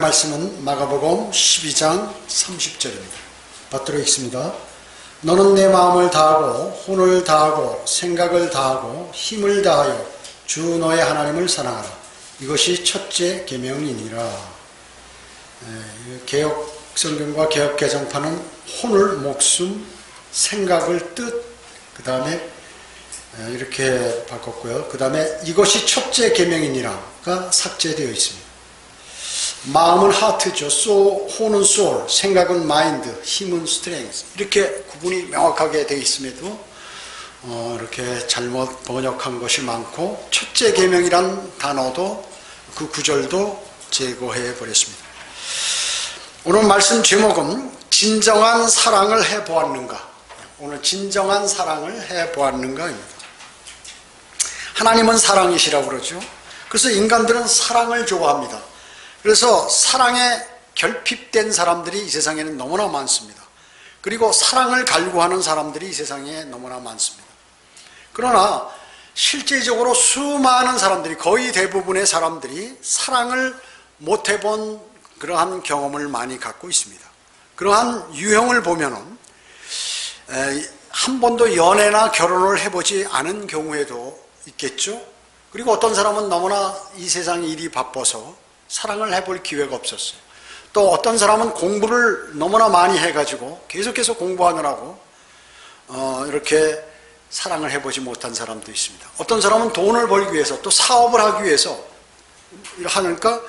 말씀은 마가복음 12장 30절입니다. 받도록 읽습니다. 너는 내 마음을 다하고 혼을 다하고 생각을 다하고 힘을 다하여 주 너의 하나님을 사랑하라. 이것이 첫째 계명이니라. 개역 성경과 개역 개정판은 혼을 목숨, 생각을 뜻, 그 다음에 이렇게 바꿨고요. 그 다음에 이것이 첫째 계명이니라가 삭제되어 있습니다. 마음은 하트죠. 혼은 soul, 생각은 mind, 힘은 strength. 이렇게 구분이 명확하게 되어 있음에도 이렇게 잘못 번역한 것이 많고, 첫째 계명이란 단어도 그 구절도 제거해 버렸습니다. 오늘 말씀 제목은 진정한 사랑을 해보았는가? 오늘 진정한 사랑을 해보았는가입니다. 하나님은 사랑이시라고 그러죠. 그래서 인간들은 사랑을 좋아합니다. 그래서 사랑에 결핍된 사람들이 이 세상에는 너무나 많습니다. 그리고 사랑을 갈구하는 사람들이 이 세상에 너무나 많습니다. 그러나 실제적으로 수많은 사람들이, 거의 대부분의 사람들이 사랑을 못 해본 그러한 경험을 많이 갖고 있습니다. 그러한 유형을 보면은 한 번도 연애나 결혼을 해보지 않은 경우에도 있겠죠. 그리고 어떤 사람은 너무나 이 세상 일이 바빠서 사랑을 해볼 기회가 없었어요. 또 어떤 사람은 공부를 너무나 많이 해가지고 계속해서 공부하느라고 이렇게 사랑을 해보지 못한 사람도 있습니다. 어떤 사람은 돈을 벌기 위해서, 또 사업을 하기 위해서 하니까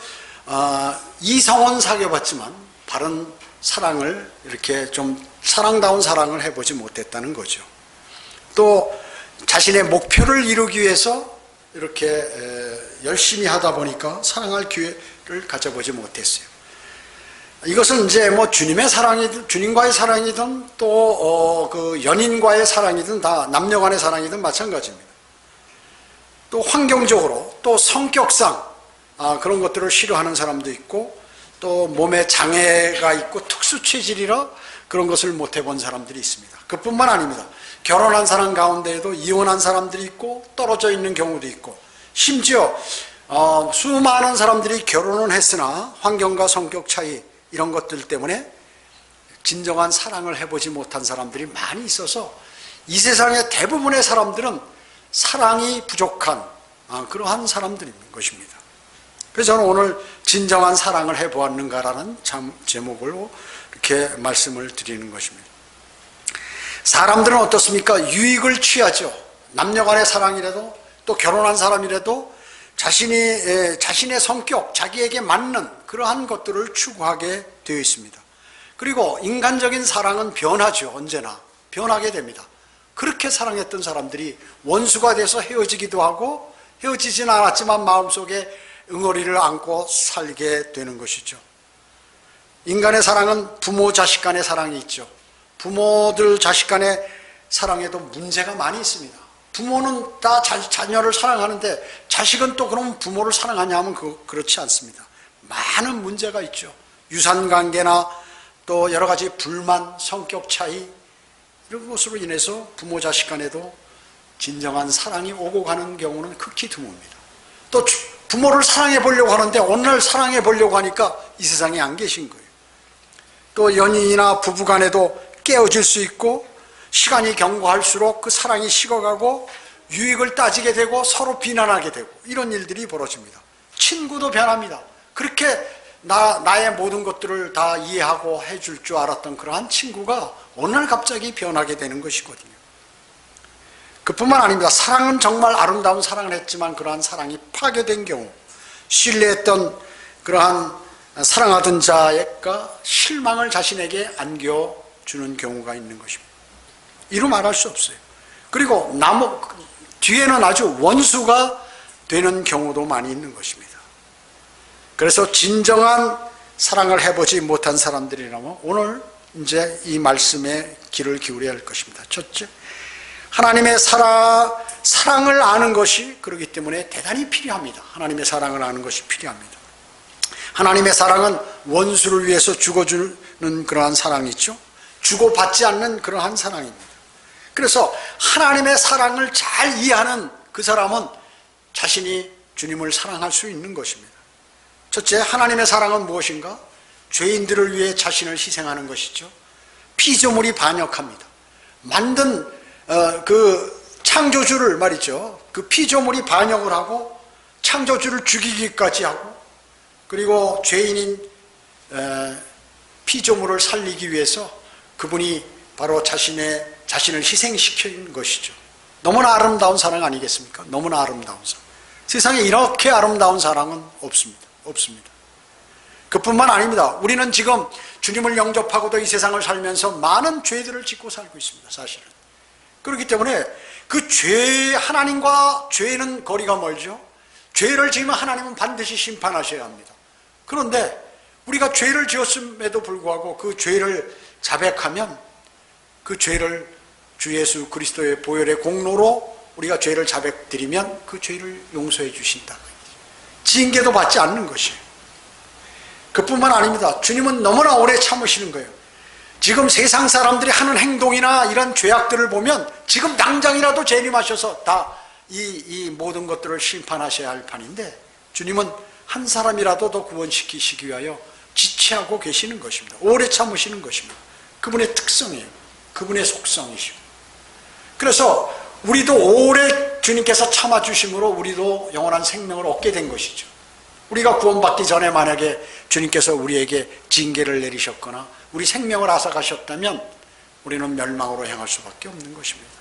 이성은 사귀어봤지만 바른 사랑을, 이렇게 좀 사랑다운 사랑을 해보지 못했다는 거죠. 또 자신의 목표를 이루기 위해서 이렇게 열심히 하다 보니까 사랑할 기회를 가져보지 못했어요. 이것은 이제 뭐 주님의 사랑이든, 주님과의 사랑이든, 또 그 연인과의 사랑이든, 다 남녀 간의 사랑이든 마찬가지입니다. 또 환경적으로, 또 성격상 그런 것들을 싫어하는 사람도 있고, 또 몸에 장애가 있고 특수 체질이라 그런 것을 못 해본 사람들이 있습니다. 그뿐만 아닙니다. 결혼한 사람 가운데에도 이혼한 사람들이 있고, 떨어져 있는 경우도 있고, 심지어 수많은 사람들이 결혼은 했으나 환경과 성격 차이, 이런 것들 때문에 진정한 사랑을 해보지 못한 사람들이 많이 있어서 이 세상의 대부분의 사람들은 사랑이 부족한 그러한 사람들인 것입니다. 그래서 저는 오늘 진정한 사랑을 해보았는가라는 제목으로 이렇게 말씀을 드리는 것입니다. 사람들은 어떻습니까? 유익을 취하죠. 남녀 간의 사랑이라도, 또 결혼한 사람이라도 자신의 성격, 자기에게 맞는 그러한 것들을 추구하게 되어 있습니다. 그리고 인간적인 사랑은 변하죠. 언제나 변하게 됩니다. 그렇게 사랑했던 사람들이 원수가 돼서 헤어지기도 하고, 헤어지진 않았지만 마음속에 응어리를 안고 살게 되는 것이죠. 인간의 사랑은 부모 자식 간의 사랑이 있죠. 부모들 자식 간의 사랑에도 문제가 많이 있습니다. 부모는 다 자녀를 사랑하는데 자식은 또 그럼 부모를 사랑하냐 하면 그렇지 않습니다. 많은 문제가 있죠. 유산관계나 또 여러 가지 불만, 성격 차이, 이런 것으로 인해서 부모 자식 간에도 진정한 사랑이 오고 가는 경우는 극히 드뭅니다. 또 부모를 사랑해 보려고 하는데 오늘 사랑해 보려고 하니까 이 세상에 안 계신 거예요. 또 연인이나 부부 간에도 깨어질 수 있고, 시간이 경과할수록 그 사랑이 식어가고 유익을 따지게 되고 서로 비난하게 되고, 이런 일들이 벌어집니다. 친구도 변합니다. 그렇게 나의 모든 것들을 다 이해하고 해줄 줄 알았던 그러한 친구가 어느 날 갑자기 변하게 되는 것이거든요. 그뿐만 아닙니다. 사랑은 정말 아름다운 사랑을 했지만 그러한 사랑이 파괴된 경우, 신뢰했던 그러한 사랑하던 자가 실망을 자신에게 안겨주는 경우가 있는 것입니다. 이루 말할 수 없어요. 그리고 뒤에는 아주 원수가 되는 경우도 많이 있는 것입니다. 그래서 진정한 사랑을 해보지 못한 사람들이라면 오늘 이제 이 말씀에 귀를 기울여야 할 것입니다. 첫째, 하나님의 사랑을 아는 것이 그렇기 때문에 대단히 필요합니다. 하나님의 사랑을 아는 것이 필요합니다. 하나님의 사랑은 원수를 위해서 죽어주는 그러한 사랑이죠. 주고받지 않는 그러한 사랑입니다. 그래서 하나님의 사랑을 잘 이해하는 그 사람은 자신이 주님을 사랑할 수 있는 것입니다. 첫째, 하나님의 사랑은 무엇인가? 죄인들을 위해 자신을 희생하는 것이죠. 피조물이 반역합니다. 만든 그 창조주를 말이죠. 그 피조물이 반역을 하고 창조주를 죽이기까지 하고, 그리고 죄인인 피조물을 살리기 위해서 그분이 바로 자신을 희생시킨 것이죠. 너무나 아름다운 사랑 아니겠습니까? 너무나 아름다운 사랑. 세상에 이렇게 아름다운 사랑은 없습니다. 그뿐만 아닙니다. 우리는 지금 주님을 영접하고도 이 세상을 살면서 많은 죄들을 짓고 살고 있습니다. 사실은. 그렇기 때문에 그 하나님과 죄는 거리가 멀죠. 죄를 지으면 하나님은 반드시 심판하셔야 합니다. 그런데 우리가 죄를 지었음에도 불구하고 그 죄를 자백하면, 그 죄를 주 예수 그리스도의 보혈의 공로로 우리가 죄를 자백드리면 그 죄를 용서해 주신다. 징계도 받지 않는 것이에요. 그뿐만 아닙니다. 주님은 너무나 오래 참으시는 거예요. 지금 세상 사람들이 하는 행동이나 이런 죄악들을 보면 지금 당장이라도 재림하셔서 다 이 모든 것들을 심판하셔야 할 판인데, 주님은 한 사람이라도 더 구원시키시기 위하여 지체하고 계시는 것입니다. 오래 참으시는 것입니다. 그분의 특성이에요. 그분의 속성이시고. 그래서 우리도 오래 주님께서 참아주심으로 우리도 영원한 생명을 얻게 된 것이죠. 우리가 구원받기 전에 만약에 주님께서 우리에게 징계를 내리셨거나 우리 생명을 앗아가셨다면 우리는 멸망으로 향할 수밖에 없는 것입니다.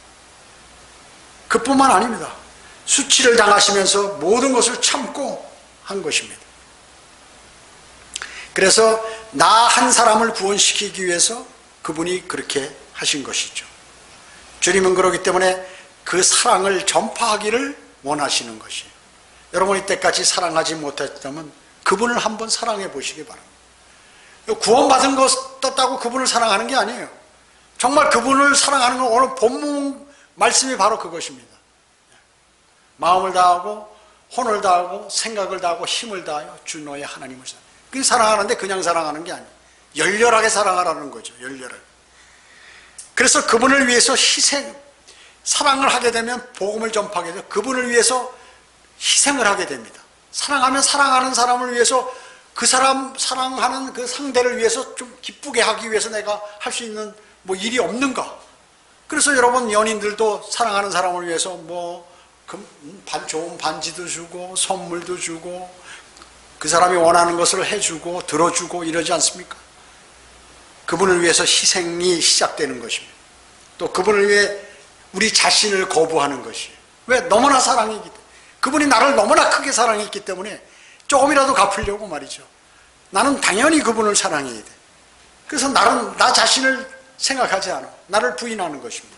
그뿐만 아닙니다. 수치를 당하시면서 모든 것을 참고 한 것입니다. 그래서 나 한 사람을 구원시키기 위해서 그분이 그렇게 하신 것이죠. 주님은 그렇기 때문에 그 사랑을 전파하기를 원하시는 것이에요. 여러분, 이때까지 사랑하지 못했다면 그분을 한번 사랑해 보시기 바랍니다. 구원받은 것 떴다고 그분을 사랑하는 게 아니에요. 정말 그분을 사랑하는 건 오늘 본문 말씀이 바로 그것입니다. 마음을 다하고 혼을 다하고 생각을 다하고 힘을 다하여 주 너의 하나님을 사랑해. 그게 사랑하는데 그냥 사랑하는 게 아니에요. 열렬하게 사랑하라는 거죠. 열렬하게. 그래서 그분을 위해서 사랑을 하게 되면 복음을 전파하게 되고 그분을 위해서 희생을 하게 됩니다. 사랑하면 사랑하는 사람을 위해서, 그 사람 사랑하는 그 상대를 위해서 좀 기쁘게 하기 위해서 내가 할 수 있는 뭐 일이 없는가? 그래서 여러분, 연인들도 사랑하는 사람을 위해서 좋은 반지도 주고 선물도 주고 그 사람이 원하는 것을 해주고 들어주고 이러지 않습니까? 그분을 위해서 희생이 시작되는 것입니다. 또 그분을 위해 우리 자신을 거부하는 것이에요. 왜? 너무나 사랑이기 때문에. 그분이 나를 너무나 크게 사랑했기 때문에 조금이라도 갚으려고 말이죠. 나는 당연히 그분을 사랑해야 돼. 그래서 나 자신을 생각하지 않아. 나를 부인하는 것입니다.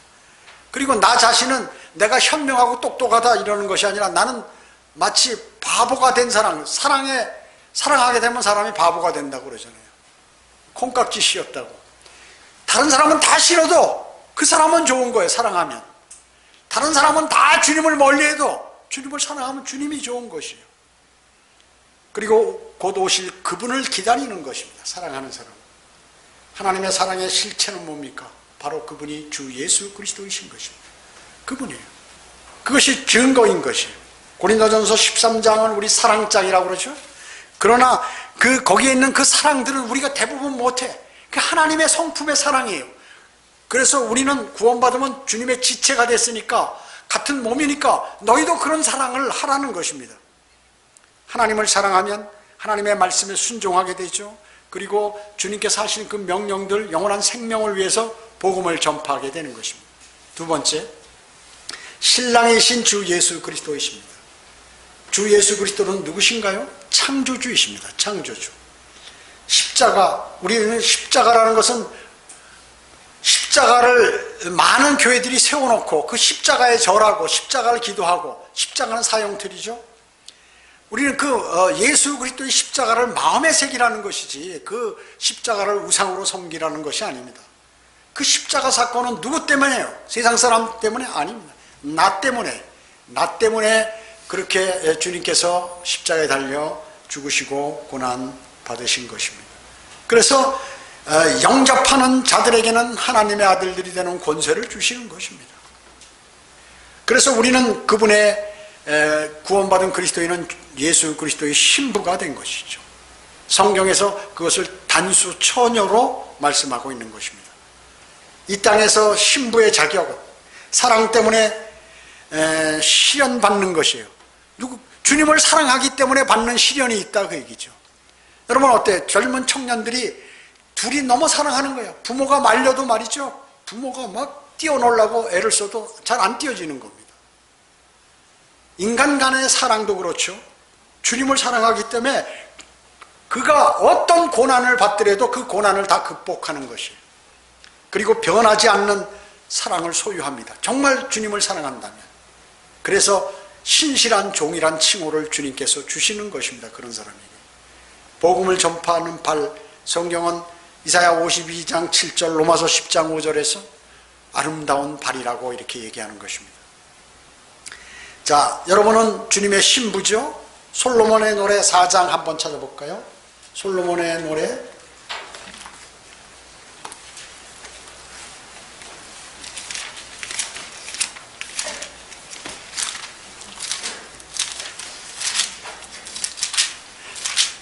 그리고 나 자신은 내가 현명하고 똑똑하다 이러는 것이 아니라 나는 마치 바보가 된 사랑하게 되면 사람이 바보가 된다고 그러잖아요. 콩깍지 씌었다고. 다른 사람은 다 싫어도 그 사람은 좋은 거예요. 사랑하면. 다른 사람은 다 주님을 멀리해도 주님을 사랑하면 주님이 좋은 것이에요. 그리고 곧 오실 그분을 기다리는 것입니다. 사랑하는 사람. 하나님의 사랑의 실체는 뭡니까? 바로 그분이 주 예수 그리스도이신 것입니다. 그분이에요. 그것이 증거인 것이에요. 고린도전서 13장은 우리 사랑장이라고 그러죠. 그러나 거기에 있는 그 사랑들은 우리가 대부분 못해. 그 하나님의 성품의 사랑이에요. 그래서 우리는 구원받으면 주님의 지체가 됐으니까, 같은 몸이니까 너희도 그런 사랑을 하라는 것입니다. 하나님을 사랑하면 하나님의 말씀에 순종하게 되죠. 그리고 주님께서 하신 그 명령들, 영원한 생명을 위해서 복음을 전파하게 되는 것입니다. 두 번째, 신랑이신 주 예수 그리스도이십니다. 주 예수 그리스도는 누구신가요? 창조주이십니다. 창조주. 우리는 십자가라는 것은, 십자가를 많은 교회들이 세워놓고 그 십자가에 절하고 십자가를 기도하고, 십자가는 사형틀이죠. 우리는 예수 그리스도의 십자가를 마음에 새기라는 것이지 그 십자가를 우상으로 섬기라는 것이 아닙니다. 그 십자가 사건은 누구 때문에요? 세상 사람 때문에 아닙니다. 나 때문에 그렇게 주님께서 십자가에 달려 죽으시고 고난 받으신 것입니다. 그래서 영접하는 자들에게는 하나님의 아들들이 되는 권세를 주시는 것입니다. 그래서 우리는 그분의 구원받은 그리스도인은 예수 그리스도의 신부가 된 것이죠. 성경에서 그것을 단수 처녀로 말씀하고 있는 것입니다. 이 땅에서 신부의 자격은 사랑 때문에 시련받는 것이에요. 주님을 사랑하기 때문에 받는 시련이 있다 그 얘기죠. 여러분 어때요? 젊은 청년들이 둘이 너무 사랑하는 거예요. 부모가 말려도 말이죠. 부모가 막 뛰어놀라고 애를 써도 잘 안 뛰어지는 겁니다. 인간 간의 사랑도 그렇죠. 주님을 사랑하기 때문에 그가 어떤 고난을 받더라도 그 고난을 다 극복하는 것이에요. 그리고 변하지 않는 사랑을 소유합니다. 정말 주님을 사랑한다면. 그래서 신실한 종이란 칭호를 주님께서 주시는 것입니다. 그런 사람에게. 복음을 전파하는 발, 성경은 이사야 52장 7절, 로마서 10장 5절에서 아름다운 발이라고 이렇게 얘기하는 것입니다. 자, 여러분은 주님의 신부죠? 솔로몬의 노래 4장 한번 찾아볼까요? 솔로몬의 노래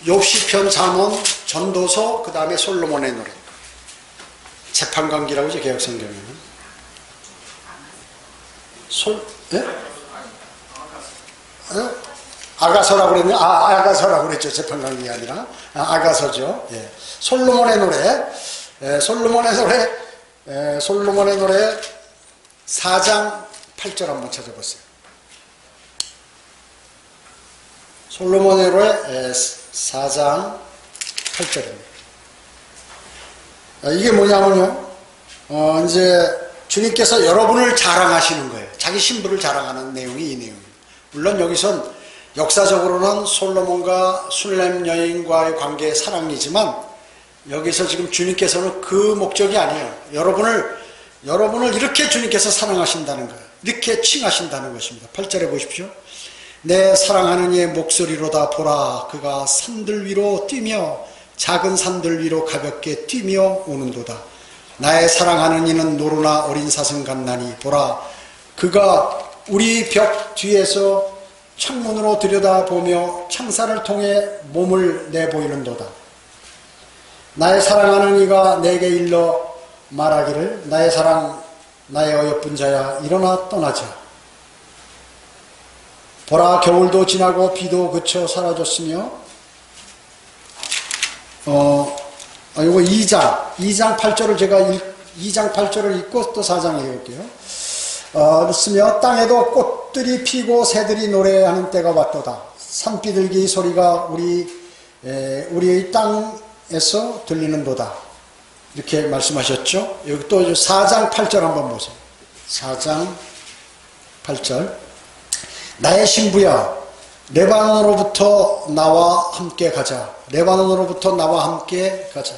욥시편, 잠언, 전도서, 그 다음에 솔로몬의 노래. 재판관기라고 하죠, 개혁성경에는. 아가서라고 그랬네. 아가서라고 그랬죠. 재판관기가 아니라. 아가서죠. 예. 솔로몬의 노래. 솔로몬의 노래 4장 8절 한번 찾아보세요. 솔로몬의 노래 4장 8절입니다. 이게 뭐냐면요, 이제 주님께서 여러분을 자랑하시는 거예요. 자기 신부를 자랑하는 내용이 이 내용입니다. 물론 여기선 역사적으로는 솔로몬과 술렘 여인과의 관계의 사랑이지만 여기서 지금 주님께서는 그 목적이 아니에요. 여러분을 이렇게 주님께서 사랑하신다는 거예요. 이렇게 칭하신다는 것입니다. 8절에 보십시오. 내 사랑하는 이의 목소리로다 보라, 그가 산들 위로 뛰며 작은 산들 위로 가볍게 뛰며 오는도다. 나의 사랑하는 이는 노루나 어린 사슴 같나니 보라, 그가 우리 벽 뒤에서 창문으로 들여다보며 창살을 통해 몸을 내보이는도다. 나의 사랑하는 이가 내게 일러 말하기를, 나의 사랑, 나의 어여쁜 자야, 일어나 떠나자. 보라, 겨울도 지나고 비도 그쳐 사라졌으며, 이거 2장 8절을 제가 2장 8절을 읽고 또 4장 읽을게요. 그렇으며 땅에도 꽃들이 피고 새들이 노래하는 때가 왔도다. 산비둘기 소리가 우리의 땅에서 들리는도다. 이렇게 말씀하셨죠. 여기 또 4장 8절 한번 보세요. 4장 8절. 나의 신부야, 레바논으로부터 나와 함께 가자. 레바논으로부터 나와 함께 가자.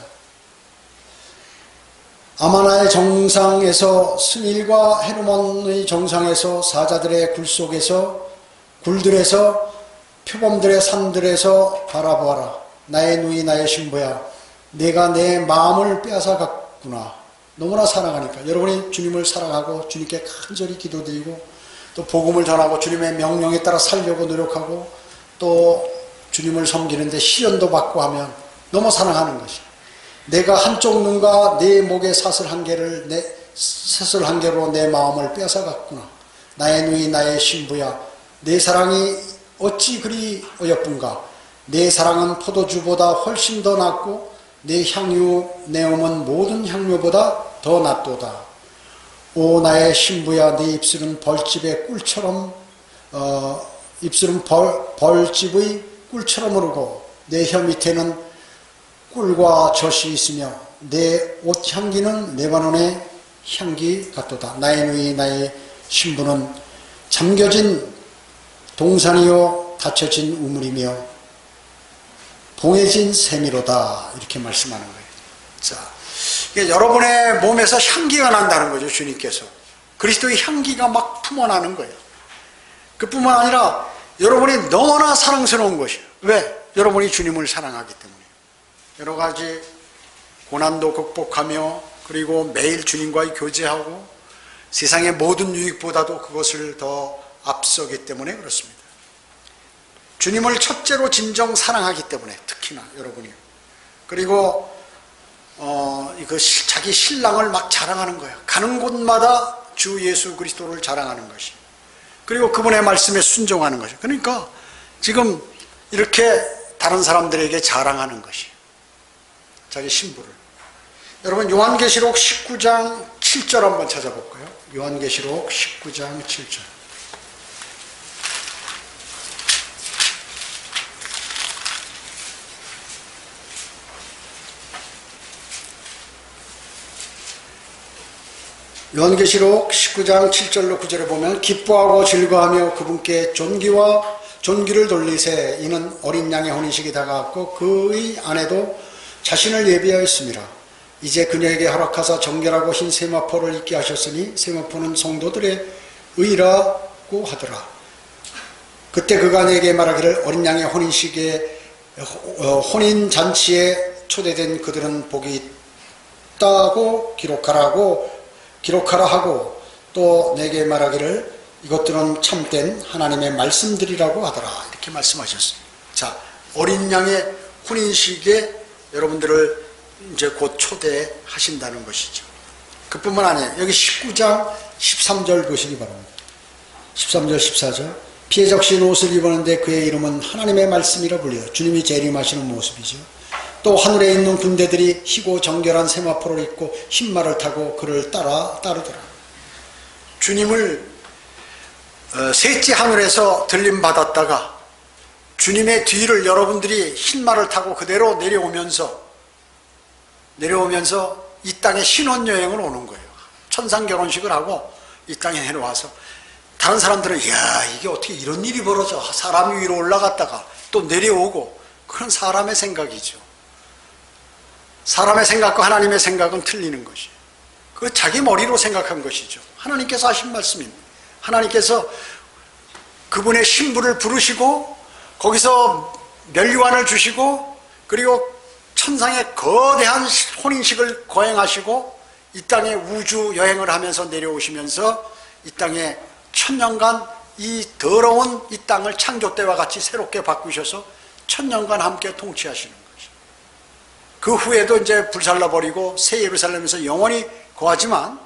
아마나의 정상에서, 스닐과 헤르몬의 정상에서, 사자들의 굴들에서, 표범들의 산들에서 바라보아라. 나의 누이, 나의 신부야, 내가 내 마음을 빼앗아 갔구나. 너무나 사랑하니까. 여러분이 주님을 사랑하고 주님께 간절히 기도드리고 또 복음을 전하고 주님의 명령에 따라 살려고 노력하고 또 주님을 섬기는데 시련도 받고 하면 너무 사랑하는 것이야. 내가 한쪽 눈과 내 목에 사슬 한 개로 내 마음을 빼앗아갔구나. 나의 누이, 나의 신부야, 내 사랑이 어찌 그리 어여쁜가. 내 사랑은 포도주보다 훨씬 더 낫고 내 내음은 모든 향료보다 더 낫도다. 오 나의 신부야, 내 입술은 벌집의 꿀처럼 입술은 벌집의 꿀처럼 흐르고 내 혀 밑에는 꿀과 젖이 있으며 내 옷 향기는 레바논의 향기 같도다. 나의 누이, 나의 신부는 잠겨진 동산이요 닫혀진 우물이며 봉해진 세미로다. 이렇게 말씀하는 거예요. 자, 여러분의 몸에서 향기가 난다는 거죠. 주님께서 그리스도의 향기가 막 품어나는 거예요. 그뿐만 아니라 여러분이 너무나 사랑스러운 것이에요. 왜? 여러분이 주님을 사랑하기 때문에. 여러 가지 고난도 극복하며 그리고 매일 주님과의 교제하고 세상의 모든 유익보다도 그것을 더 앞서기 때문에 그렇습니다. 주님을 첫째로 진정 사랑하기 때문에 특히나 여러분이. 그리고 자기 신랑을 막 자랑하는 거예요. 가는 곳마다 주 예수 그리스도를 자랑하는 것이. 그리고 그분의 말씀에 순종하는 것이. 그러니까 지금 이렇게 다른 사람들에게 자랑하는 것이. 자기 신부를. 여러분 요한계시록 19장 7절 한번 찾아볼까요? 요한계시록 19장 7절. 요한계시록 19장 7절로 9절에 보면 기뻐하고 즐거워하며 그분께 존귀를 돌리세. 이는 어린 양의 혼인식이 다가왔고 그의 아내도 자신을 예비하였습니다. 이제 그녀에게 허락하사 정결하고 흰 세마포를 입게 하셨으니 세마포는 성도들의 의라고 하더라. 그때 그가 내게 말하기를 어린 양의 혼인잔치에 초대된 그들은 복이 있다고 기록하라 하고 또 내게 말하기를 이것들은 참된 하나님의 말씀들이라고 하더라. 이렇게 말씀하셨습니다. 자, 어린 양의 혼인식에 여러분들을 이제 곧 초대하신다는 것이죠. 그뿐만 아니에요. 여기 19장 13절 보시기 바랍니다. 13절 14절. 피에 적신 옷을 입었는데 그의 이름은 하나님의 말씀이라 불려 주님이 재림하시는 모습이죠. 또 하늘에 있는 군대들이 희고 정결한 세마포를 입고 흰 말을 타고 그를 따르더라. 주님을 셋째 하늘에서 들림받았다가 주님의 뒤를 여러분들이 흰 말을 타고 그대로 내려오면서 이 땅에 신혼여행을 오는 거예요. 천상 결혼식을 하고 이 땅에 내려와서 다른 사람들은 이야 이게 어떻게 이런 일이 벌어져. 사람이 위로 올라갔다가 또 내려오고. 그런 사람의 생각이죠. 사람의 생각과 하나님의 생각은 틀리는 것이에요. 그 자기 머리로 생각한 것이죠. 하나님께서 하신 말씀입니다. 하나님께서 그분의 신부를 부르시고 거기서 면류관을 주시고 그리고 천상의 거대한 혼인식을 거행하시고 이 땅에 우주 여행을 하면서 내려오시면서 이 땅에 천년간 이 더러운 이 땅을 창조 때와 같이 새롭게 바꾸셔서 천년간 함께 통치하시는 것이죠. 그 후에도 이제 불살라버리고 새 예루살렘에서 영원히 거하지만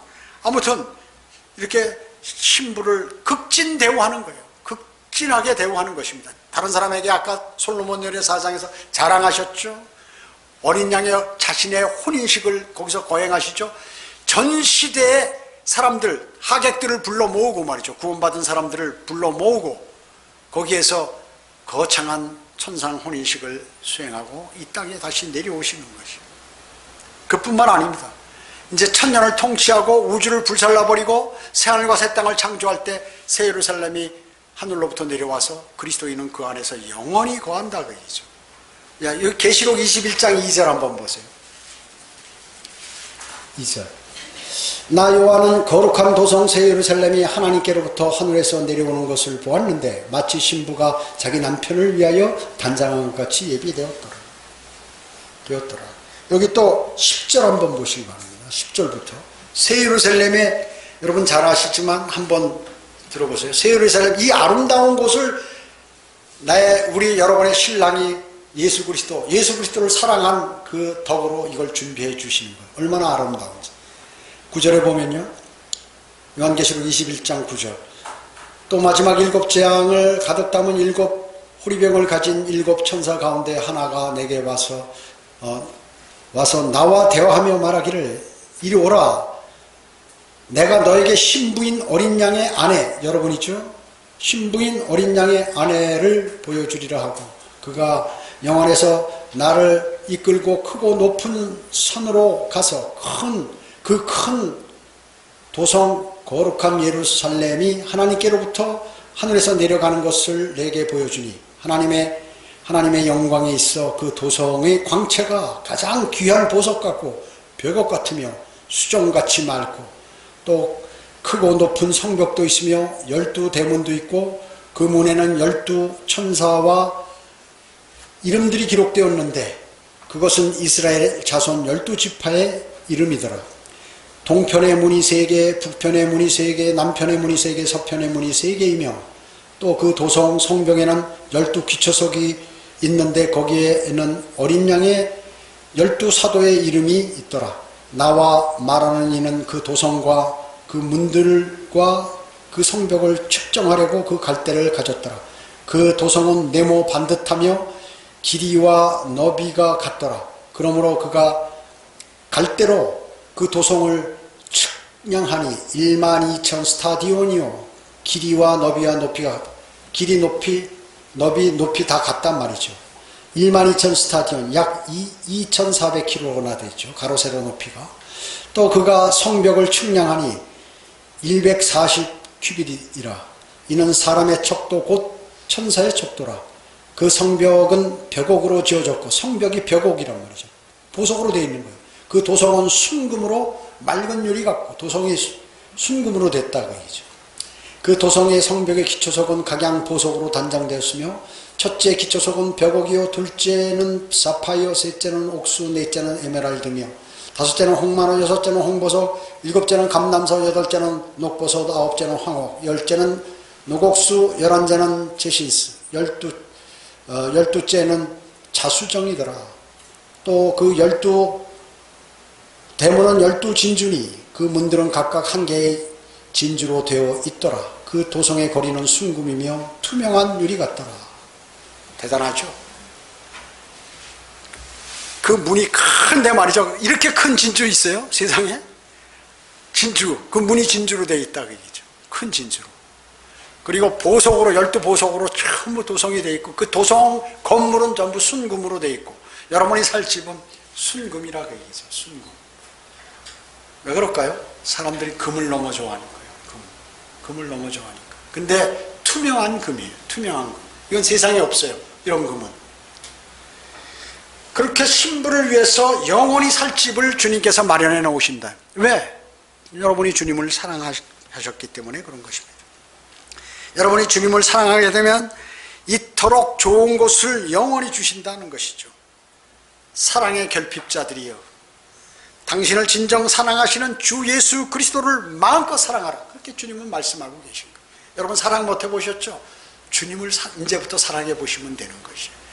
아무튼 이렇게 신부를 극진 대우하는 거예요. 극진하게 대우하는 것입니다. 다른 사람에게 아까 솔로몬 열의 4장에서 자랑하셨죠. 어린 양의 자신의 혼인식을 거기서 거행하시죠. 전 시대의 사람들, 하객들을 불러 모으고 말이죠. 구원받은 사람들을 불러 모으고 거기에서 거창한 천상 혼인식을 수행하고 이 땅에 다시 내려오시는 것이에요. 그뿐만 아닙니다. 이제 천년을 통치하고 우주를 불살라버리고 새하늘과 새 땅을 창조할 때 새 예루살렘이 하늘로부터 내려와서 그리스도인은 그 안에서 영원히 거한다 그 얘기죠. 여기 계시록 21장 2절 한번 보세요. 2절. 나 요한은 거룩한 도성 새 예루살렘이 하나님께로부터 하늘에서 내려오는 것을 보았는데 마치 신부가 자기 남편을 위하여 단장한 것 같이 예비되었더라. 여기 또 10절 한번 보시기 바랍니다. 10절부터. 새 예루살렘에 여러분 잘 아시지만 한번 들어보세요. 새 예루살렘 이 아름다운 곳을 우리 여러분의 신랑이 예수 그리스도를 사랑한 그 덕으로 이걸 준비해 주시는 거예요. 얼마나 아름다운지. 9절에 보면요. 요한계시록 21장 9절. 또 마지막 7 재앙을 가득 담은 7 호리병을 가진 7 천사 가운데 하나가 내게 와서 나와 대화하며 말하기를 이리 오라. 내가 너에게 신부인 어린 양의 아내, 여러분이죠? 신부인 어린 양의 아내를 보여주리라 하고 그가 영안에서 나를 이끌고 크고 높은 산으로 가서 큰 도성 거룩한 예루살렘이 하나님께로부터 하늘에서 내려가는 것을 내게 보여주니 하나님의 영광이 있어 그 도성의 광채가 가장 귀한 보석 같고 벽옥 같으며 수정같이 맑고 또 크고 높은 성벽도 있으며 12 대문도 있고 그 문에는 12 천사와 이름들이 기록되었는데 그것은 이스라엘 자손 12지파의 이름이더라. 동편의 문이 3개, 북편의 문이 3개, 남편의 문이 3개, 서편의 문이 3개이며 또 그 도성 성벽에는 12기초석이 있는데 거기에는 어린 양의 12사도의 이름이 있더라. 나와 말하는 이는 그 도성과 그 문들과 그 성벽을 측정하려고 그 갈대를 가졌더라. 그 도성은 네모 반듯하며 길이와 너비가 같더라. 그러므로 그가 갈대로 그 도성을 측량하니 12,000 스타디온이요. 길이와 너비와 높이가, 길이, 높이, 높이 다 같단 말이죠. 12,000 스타디온, 약 2,400km나 되죠. 가로 세로 높이가. 또 그가 성벽을 측량하니 140 큐빗이라. 이는 사람의 척도 곧 천사의 척도라. 그 성벽은 벽옥으로 지어졌고, 성벽이 벽옥이란 말이죠. 보석으로 되어 있는 거예요. 그 도성은 순금으로 맑은 유리 같고 도성이 순금으로 됐다고 얘기죠. 그 도성의 성벽의 기초석은 각양 보석으로 단장되었으며 첫째 기초석은 벽옥이요, 둘째는 사파이어, 셋째는 옥수, 넷째는 에메랄드며 다섯째는 홍마노, 여섯째는 홍보석, 일곱째는 감남석, 여덟째는 녹보석, 아홉째는 황옥, 열째는 노곡수, 11째는 제신스, 열두째는 자수정이더라. 또 그 12 대문은 12진주니 그 문들은 각각 한 개의 진주로 되어 있더라. 그 도성의 거리는 순금이며 투명한 유리 같더라. 대단하죠? 그 문이 큰데 말이죠. 이렇게 큰 진주 있어요? 세상에? 진주, 그 문이 진주로 되어 있다 그 얘기죠. 큰 진주로. 그리고 보석으로, 12보석으로 전부 도성이 되어 있고 그 도성 건물은 전부 순금으로 되어 있고 여러분이 살 집은 순금이라 그 얘기죠. 순금. 왜 그럴까요? 사람들이 금을 너무 좋아하는 거예요. 금을 너무 좋아하니까. 근데 투명한 금이에요. 투명한 금. 이건 세상에 없어요. 이런 금은. 그렇게 신부를 위해서 영원히 살 집을 주님께서 마련해 놓으신다. 왜? 여러분이 주님을 사랑하셨기 때문에 그런 것입니다. 여러분이 주님을 사랑하게 되면 이토록 좋은 곳을 영원히 주신다는 것이죠. 사랑의 결핍자들이여, 당신을 진정 사랑하시는 주 예수 그리스도를 마음껏 사랑하라. 그렇게 주님은 말씀하고 계신 거예요. 여러분 사랑 못 해보셨죠? 주님을 이제부터 사랑해 보시면 되는 것이에요.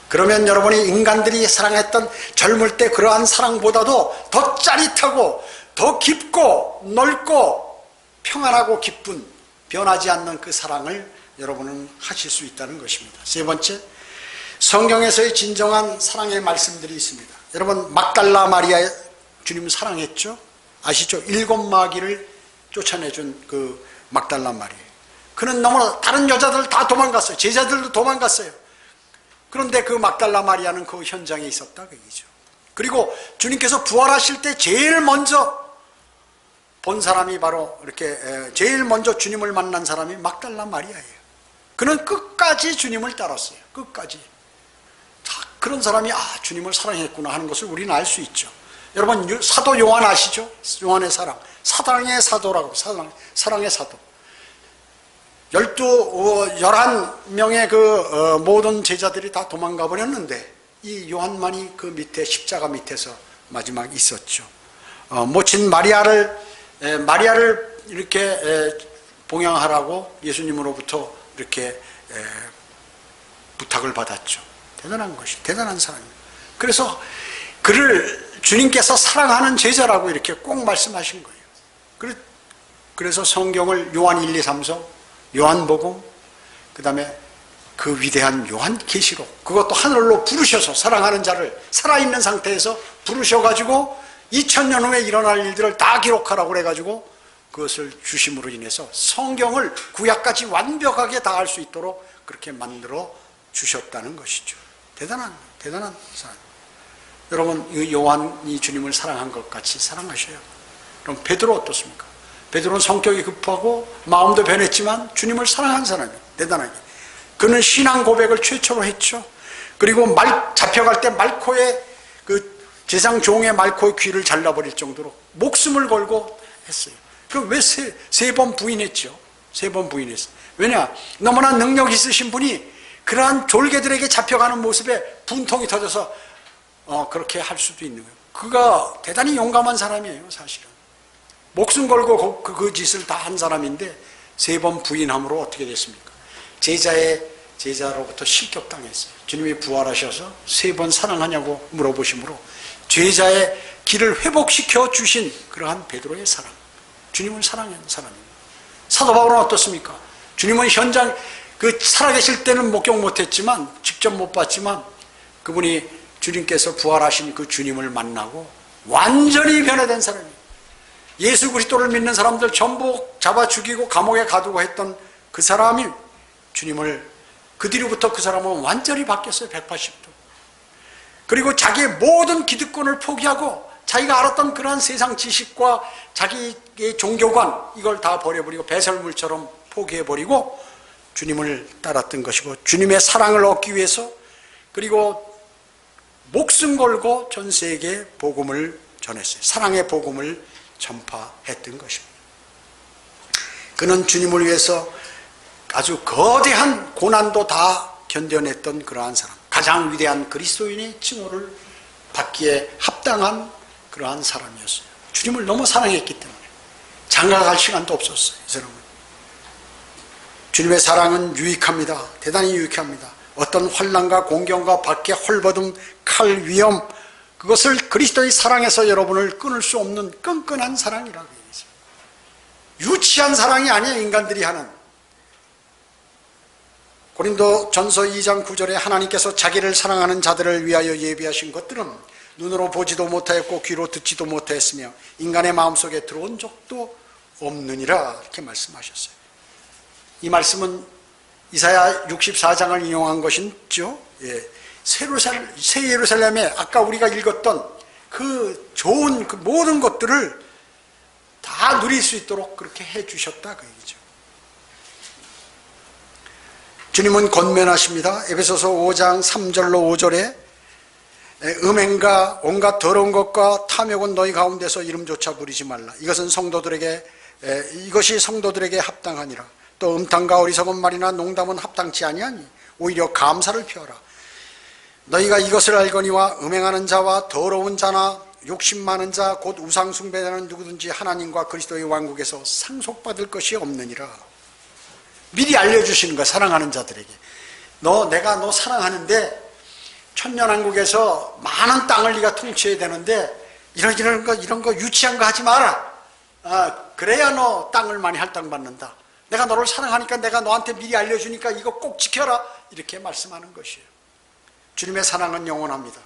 그러면 여러분이 인간들이 사랑했던 젊을 때 그러한 사랑보다도 더 짜릿하고 더 깊고 넓고 평안하고 기쁜, 변하지 않는 그 사랑을 여러분은 하실 수 있다는 것입니다. 세 번째, 성경에서의 진정한 사랑의 말씀들이 있습니다. 여러분 막달라 마리아 주님 사랑했죠? 아시죠? 7마귀를 쫓아내준 그 막달라 마리아. 그는 너무나 다른 여자들 다 도망갔어요. 제자들도 도망갔어요. 그런데 그 막달라 마리아는 그 현장에 있었다 그 얘기죠. 그리고 주님께서 부활하실 때 제일 먼저 본 사람이 바로 이렇게 제일 먼저 주님을 만난 사람이 막달라 마리아예요. 그는 끝까지 주님을 따랐어요. 끝까지. 그런 사람이 주님을 사랑했구나 하는 것을 우리는 알 수 있죠. 여러분 사도 요한 아시죠? 요한의 사랑. 사랑의 사도라고. 사랑의 사도. 11명의 그 모든 제자들이 다 도망가 버렸는데 이 요한만이 그 밑에 십자가 밑에서 마지막 있었죠. 모친 마리아를 이렇게 봉양하라고 예수님으로부터 이렇게 부탁을 받았죠. 대단한 것이, 대단한 사람이에요. 그래서 그를 주님께서 사랑하는 제자라고 이렇게 꼭 말씀하신 거예요. 그래서 성경을 요한 1, 2, 3서, 요한복음, 그 다음에 그 위대한 요한계시록, 그것도 하늘로 부르셔서 사랑하는 자를 살아있는 상태에서 부르셔가지고 2000년 후에 일어날 일들을 다 기록하라고 그래가지고 그것을 주심으로 인해서 성경을 구약까지 완벽하게 다 할 수 있도록 그렇게 만들어 주셨다는 것이죠. 대단한 사람. 여러분 요한이 주님을 사랑한 것 같이 사랑하셔요. 그럼 베드로 어떻습니까? 베드로는 성격이 급하고 마음도 변했지만 주님을 사랑한 사람이에요. 대단하게. 그는 신앙 고백을 최초로 했죠. 그리고 잡혀갈 때 말코의 그 제상 종의 말코의 귀를 잘라버릴 정도로 목숨을 걸고 했어요. 그 왜 세 번 부인했죠? 3번 부인했어요. 왜냐? 너무나 능력 있으신 분이 그러한 졸개들에게 잡혀가는 모습에 분통이 터져서 그렇게 할 수도 있는 거예요. 그가 대단히 용감한 사람이에요. 사실은 목숨 걸고 그 짓을 다 한 사람인데 3번 부인함으로 어떻게 됐습니까? 제자로부터 실격당했어요. 주님이 부활하셔서 3번 사랑하냐고 물어보시므로 제자의 길을 회복시켜 주신 그러한 베드로의 사랑, 주님을 사랑하는 사람입니다. 사도 바울은 어떻습니까? 주님은 현장 살아계실 때는 목격 못했지만, 직접 못 봤지만, 그분이 주님께서 부활하신 그 주님을 만나고 완전히 변화된 사람이에요. 예수 그리스도를 믿는 사람들 전부 잡아 죽이고 감옥에 가두고 했던 그 사람이 주님을, 그 뒤로부터 그 사람은 완전히 바뀌었어요. 180도. 그리고 자기의 모든 기득권을 포기하고 자기가 알았던 그러한 세상 지식과 자기의 종교관, 이걸 다 버려버리고 배설물처럼 포기해버리고 주님을 따랐던 것이고, 주님의 사랑을 얻기 위해서, 그리고 목숨 걸고 전 세계에 복음을 전했어요. 사랑의 복음을 전파했던 것입니다. 그는 주님을 위해서 아주 거대한 고난도 다 견뎌냈던 그러한 사람, 가장 위대한 그리스도인의 칭호를 받기에 합당한 그러한 사람이었어요. 주님을 너무 사랑했기 때문에 장가갈 시간도 없었어요. 이 사람은. 주님의 사랑은 유익합니다. 대단히 유익합니다. 어떤 환난과 공경과 밖에 헐벗음, 칼, 위험, 그것을 그리스도의 사랑에서 여러분을 끊을 수 없는 끈끈한 사랑이라고 얘기했습니다. 유치한 사랑이 아니에요. 인간들이 하는. 고린도전서 2장 9절에 하나님께서 자기를 사랑하는 자들을 위하여 예비하신 것들은 눈으로 보지도 못하였고 귀로 듣지도 못하였으며 인간의 마음속에 들어온 적도 없느니라, 이렇게 말씀하셨어요. 이 말씀은 이사야 64장을 인용한 것이죠. 새 예루살렘에 아까 우리가 읽었던 그 좋은 그 모든 것들을 다 누릴 수 있도록 그렇게 해주셨다, 그 얘기죠. 주님은 권면하십니다. 에베소서 5장 3절로 5절에 음행과 온갖 더러운 것과 탐욕은 너희 가운데서 이름조차 부리지 말라. 이것이 성도들에게 합당하니라. 또 음탕과 어리석은 말이나 농담은 합당치 아니하니 오히려 감사를 표하라. 너희가 이것을 알거니와 음행하는 자와 더러운 자나 욕심 많은 자 곧 우상 숭배자는 누구든지 하나님과 그리스도의 왕국에서 상속받을 것이 없느니라. 미리 알려주시는 거야, 사랑하는 자들에게. 내가 너 사랑하는데 천년왕국에서 많은 땅을 네가 통치해야 되는데 이런 거 유치한 거 하지 마라. 그래야 너 땅을 많이 할당받는다. 내가 너를 사랑하니까 내가 너한테 미리 알려주니까 이거 꼭 지켜라, 이렇게 말씀하는 것이에요. 주님의 사랑은 영원합니다.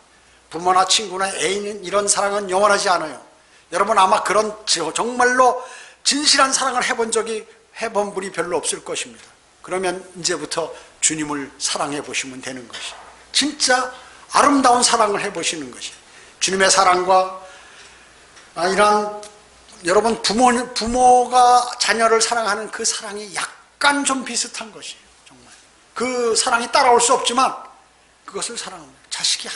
부모나 친구나 애인은 이런 사랑은 영원하지 않아요. 여러분 아마 그런 정말로 진실한 사랑을 해본 분이 별로 없을 것입니다. 그러면 이제부터 주님을 사랑해 보시면 되는 것이에요. 진짜 아름다운 사랑을 해보시는 것이에요. 주님의 사랑과 이런 여러분 부모가 자녀를 사랑하는 그 사랑이 약간 좀 비슷한 것이에요. 정말 그 사랑이 따라올 수 없지만 그것을 사랑합니다. 자식이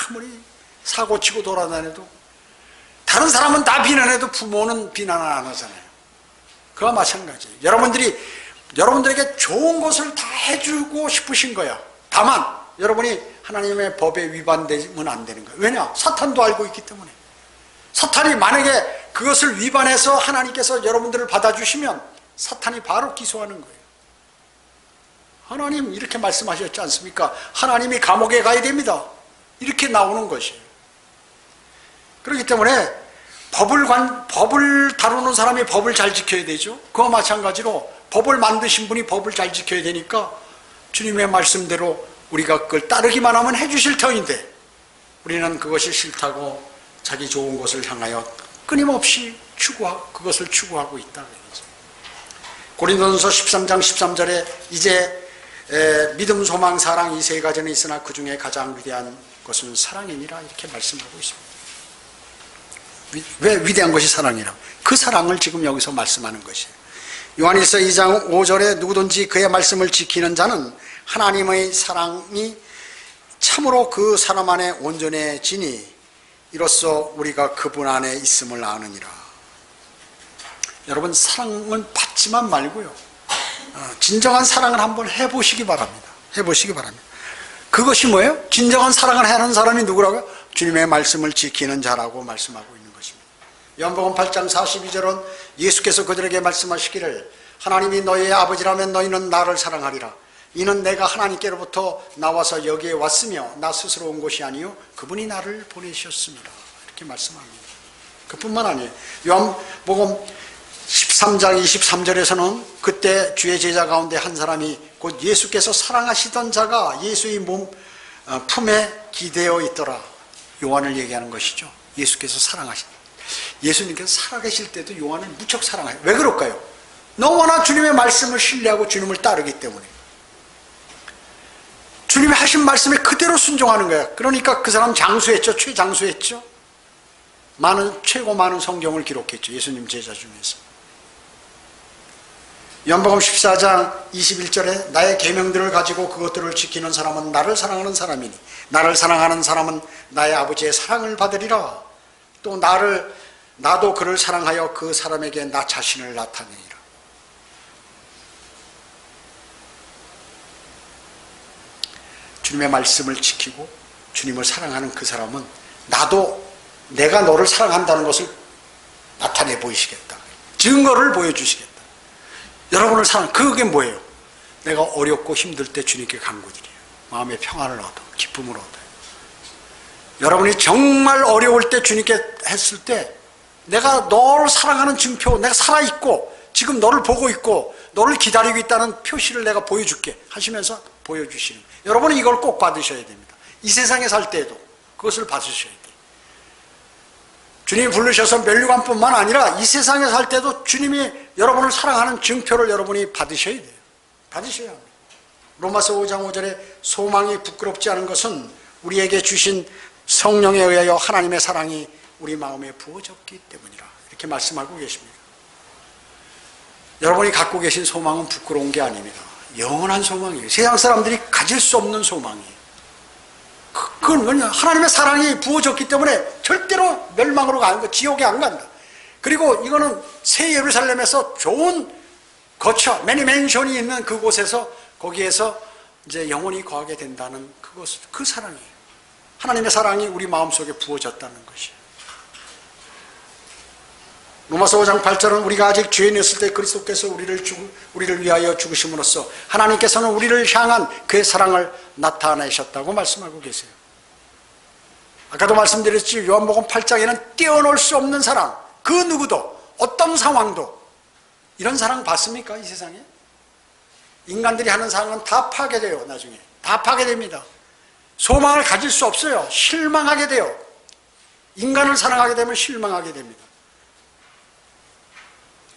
아무리 사고치고 돌아다녀도, 다른 사람은 다 비난해도 부모는 비난을 안 하잖아요. 그와 마찬가지예요. 여러분들에게 좋은 것을 다 해주고 싶으신 거야. 다만 여러분이 하나님의 법에 위반되면 안 되는 거예요. 왜냐? 사탄도 알고 있기 때문에. 사탄이 만약에 그것을 위반해서 하나님께서 여러분들을 받아주시면 사탄이 바로 기소하는 거예요. 하나님 이렇게 말씀하셨지 않습니까? 하나님이 감옥에 가야 됩니다. 이렇게 나오는 것이에요. 그렇기 때문에 법을 다루는 사람이 법을 잘 지켜야 되죠. 그와 마찬가지로 법을 만드신 분이 법을 잘 지켜야 되니까 주님의 말씀대로 우리가 그걸 따르기만 하면 해주실 터인데 우리는 그것이 싫다고 자기 좋은 것을 향하여 끊임없이 그것을 추구하고 있다. 고린도전서 13장 13절에 이제 믿음, 소망, 사랑 이 세 가지는 있으나 그 중에 가장 위대한 것은 사랑이니라, 이렇게 말씀하고 있습니다. 왜 위대한 것이 사랑이라? 그 사랑을 지금 여기서 말씀하는 것이에요. 요한일서 2장 5절에 누구든지 그의 말씀을 지키는 자는 하나님의 사랑이 참으로 그 사람 안에 온전해지니 이로써 우리가 그분 안에 있음을 아느니라. 여러분 사랑은 받지만 말고요, 진정한 사랑을 한번 해보시기 바랍니다. 해보시기 바랍니다. 그것이 뭐예요? 진정한 사랑을 하는 사람이 누구라고요? 주님의 말씀을 지키는 자라고 말씀하고 있는 것입니다. 요한복음 8장 42절은 예수께서 그들에게 말씀하시기를 하나님이 너희의 아버지라면 너희는 나를 사랑하리라. 이는 내가 하나님께로부터 나와서 여기에 왔으며 나 스스로 온 것이 아니요 그분이 나를 보내셨습니다. 이렇게 말씀합니다. 그뿐만 아니에요. 요한복음 13장 23절에서는 그때 주의 제자 가운데 한 사람이 곧 예수께서 사랑하시던 자가 예수의 품에 기대어 있더라. 요한을 얘기하는 것이죠. 예수께서 예수님께서 살아계실 때도 요한을 무척 사랑해요. 왜 그럴까요? 너무나 주님의 말씀을 신뢰하고 주님을 따르기 때문에. 주님이 하신 말씀에 그대로 순종하는 거야. 그러니까 그 사람 장수했죠. 최장수했죠. 최고 많은 성경을 기록했죠. 예수님 제자 중에서. 요한복음 14장 21절에 나의 계명들을 가지고 그것들을 지키는 사람은 나를 사랑하는 사람이니 나를 사랑하는 사람은 나의 아버지의 사랑을 받으리라. 또 나도 그를 사랑하여 그 사람에게 나 자신을 나타내리라. 주님의 말씀을 지키고 주님을 사랑하는 그 사람은 내가 너를 사랑한다는 것을 나타내 보이시겠다. 증거를 보여주시겠다. 여러분을 그게 뭐예요? 내가 어렵고 힘들 때 주님께 간구드려요. 마음의 평안을 얻어, 기쁨을 얻어요. 여러분이 정말 어려울 때 주님께 했을 때 내가 너를 사랑하는 증표, 내가 살아있고 지금 너를 보고 있고 너를 기다리고 있다는 표시를 내가 보여줄게 하시면서 보여주시는 거예요. 여러분은 이걸 꼭 받으셔야 됩니다. 이 세상에 살 때에도 그것을 받으셔야 돼요. 주님이 부르셔서 면류관뿐만 아니라 이 세상에 살 때도 주님이 여러분을 사랑하는 증표를 여러분이 받으셔야 돼요. 받으셔야 합니다. 로마서 5장 5절에 소망이 부끄럽지 않은 것은 우리에게 주신 성령에 의하여 하나님의 사랑이 우리 마음에 부어졌기 때문이라. 이렇게 말씀하고 계십니다. 여러분이 갖고 계신 소망은 부끄러운 게 아닙니다. 영원한 소망이에요. 세상 사람들이 가질 수 없는 소망이에요. 그건 뭐냐? 하나님의 사랑이 부어졌기 때문에 절대로 멸망으로 가는 거, 지옥에 안 간다. 그리고 이거는 새 예루살렘에서 좋은 거처, 매니맨션이 있는 그곳에서 거기에서 이제 영원히 거하게 된다는 그 사랑이에요. 하나님의 사랑이 우리 마음속에 부어졌다는 것이에요. 로마서 5장 8절은 우리가 아직 죄인이었을 때 그리스도께서 우리를 위하여 죽으심으로써 하나님께서는 우리를 향한 그의 사랑을 나타내셨다고 말씀하고 계세요. 아까도 말씀드렸지, 요한복음 8장에는 뛰어놀 수 없는 사랑, 그 누구도 어떤 상황도 이런 사랑 봤습니까? 이 세상에 인간들이 하는 사랑은 다 파괴돼요. 나중에 다 파괴됩니다. 소망을 가질 수 없어요. 실망하게 돼요. 인간을 사랑하게 되면 실망하게 됩니다.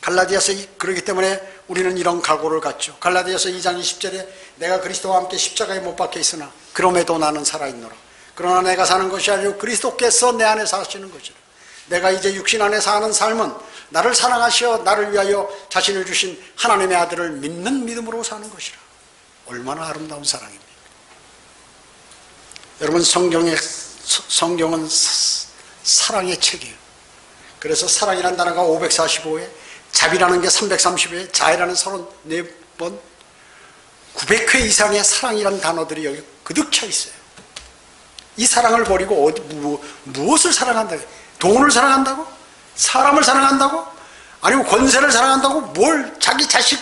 갈라디아서 그렇기 때문에 우리는 이런 각오를 갖죠. 갈라디아서 2장 20절에 내가 그리스도와 함께 십자가에 못 박혀 있으나 그럼에도 나는 살아있노라. 그러나 내가 사는 것이 아니고 그리스도께서 내 안에 사시는 것이라. 내가 이제 육신 안에 사는 삶은 나를 사랑하시어 나를 위하여 자신을 주신 하나님의 아들을 믿는 믿음으로 사는 것이라. 얼마나 아름다운 사랑입니까? 여러분, 성경은 사랑의 책이에요. 그래서 사랑이라는 단어가 545회, 자비라는 게 330회, 자애라는 34번, 900회 이상의 사랑이라는 단어들이 여기 그득 차 있어요. 이 사랑을 버리고 무엇을 사랑한다? 돈을 사랑한다고? 사람을 사랑한다고? 아니면 권세를 사랑한다고? 뭘 자기 자식,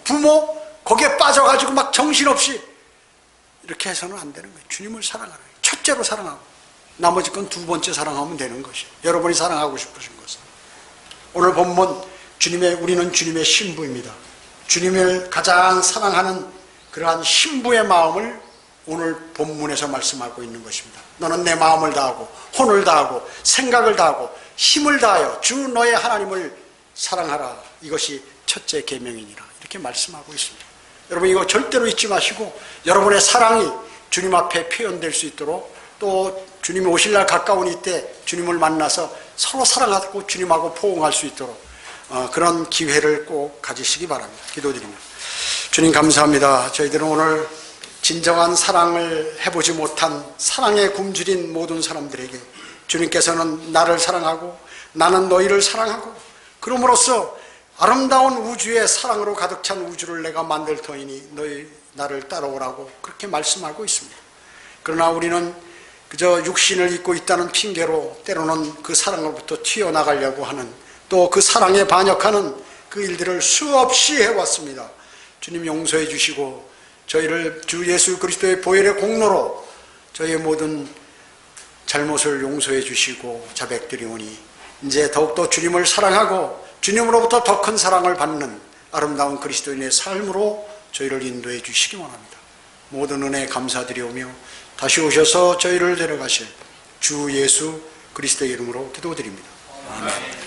부모 거기에 빠져가지고 막 정신없이 이렇게 해서는 안 되는 거예요. 주님을 사랑하는 거예요. 첫째로 사랑하고 나머지 건 두 번째 사랑하면 되는 것이에요. 여러분이 사랑하고 싶으신 것은. 오늘 본문 우리는 주님의 신부입니다. 주님을 가장 사랑하는 그러한 신부의 마음을 오늘 본문에서 말씀하고 있는 것입니다. 너는 내 마음을 다하고 혼을 다하고 생각을 다하고 힘을 다하여 주 너의 하나님을 사랑하라. 이것이 첫째 계명이니라. 이렇게 말씀하고 있습니다. 여러분, 이거 절대로 잊지 마시고 여러분의 사랑이 주님 앞에 표현될 수 있도록, 또 주님이 오실 날 가까운 이때 주님을 만나서 서로 사랑하고 주님하고 포옹할 수 있도록 그런 기회를 꼭 가지시기 바랍니다. 기도드립니다. 주님, 감사합니다. 저희들은 오늘 진정한 사랑을 해보지 못한 사랑에 굶주린 모든 사람들에게 주님께서는 나를 사랑하고 나는 너희를 사랑하고 그럼으로써 아름다운 우주의 사랑으로 가득 찬 우주를 내가 만들 터이니 너희 나를 따라오라고 그렇게 말씀하고 있습니다. 그러나 우리는 그저 육신을 입고 있다는 핑계로 때로는 그 사랑으로부터 튀어나가려고 하는, 또 그 사랑에 반역하는 그 일들을 수없이 해왔습니다. 주님, 용서해 주시고 저희를 주 예수 그리스도의 보혈의 공로로 저희의 모든 잘못을 용서해 주시고 자백드리오니 이제 더욱더 주님을 사랑하고 주님으로부터 더 큰 사랑을 받는 아름다운 그리스도인의 삶으로 저희를 인도해 주시기 원합니다. 모든 은혜 감사드리오며 다시 오셔서 저희를 데려가실 주 예수 그리스도의 이름으로 기도드립니다. 아멘.